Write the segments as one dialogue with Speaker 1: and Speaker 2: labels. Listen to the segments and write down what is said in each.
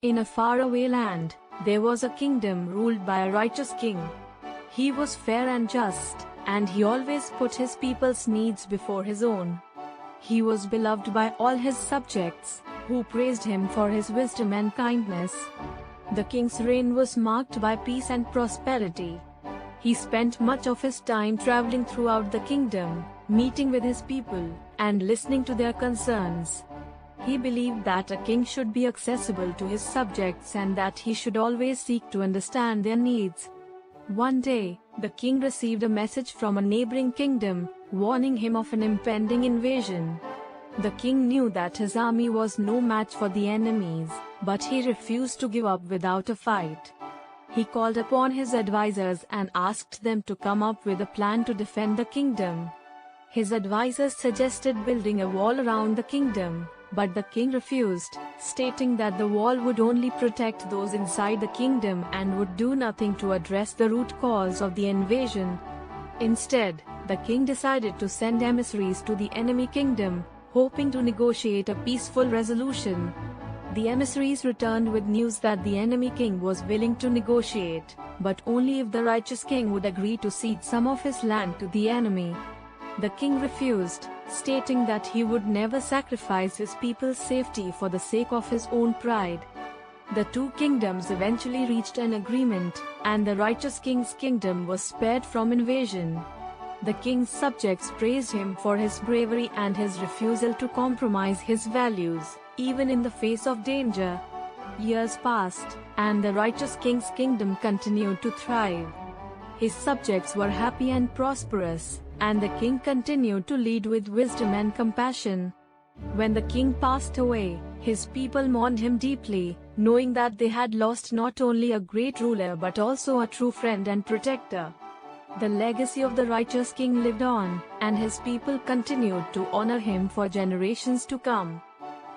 Speaker 1: In a faraway land, there was a kingdom ruled by a righteous king. He was fair and just, and he always put his people's needs before his own. He was beloved by all his subjects, who praised him for his wisdom and kindness. The king's reign was marked by peace and prosperity. He spent much of his time traveling throughout the kingdom, meeting with his people, and listening to their concerns. He believed that a king should be accessible to his subjects and that he should always seek to understand their needs. One day, the king received a message from a neighboring kingdom, warning him of an impending invasion. The king knew that his army was no match for the enemies, but he refused to give up without a fight. He called upon his advisors and asked them to come up with a plan to defend the kingdom. His advisors suggested building a wall around the kingdom, but the king refused, stating that the wall would only protect those inside the kingdom and would do nothing to address the root cause of the invasion. Instead, the king decided to send emissaries to the enemy kingdom, hoping to negotiate a peaceful resolution. The emissaries returned with news that the enemy king was willing to negotiate, but only if the righteous king would agree to cede some of his land to the enemy. The king refused, stating that he would never sacrifice his people's safety for the sake of his own pride. The two kingdoms eventually reached an agreement, and the righteous king's kingdom was spared from invasion. The king's subjects praised him for his bravery and his refusal to compromise his values, even in the face of danger. Years passed, and the righteous king's kingdom continued to thrive. His subjects were happy and prosperous, and the king continued to lead with wisdom and compassion. When the king passed away, his people mourned him deeply, knowing that they had lost not only a great ruler but also a true friend and protector. The legacy of the righteous king lived on, and his people continued to honor him for generations to come.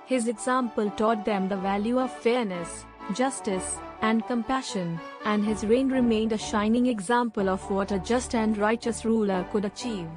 Speaker 1: His example taught them the value of fairness, justice, and compassion, and his reign remained a shining example of what a just and righteous ruler could achieve.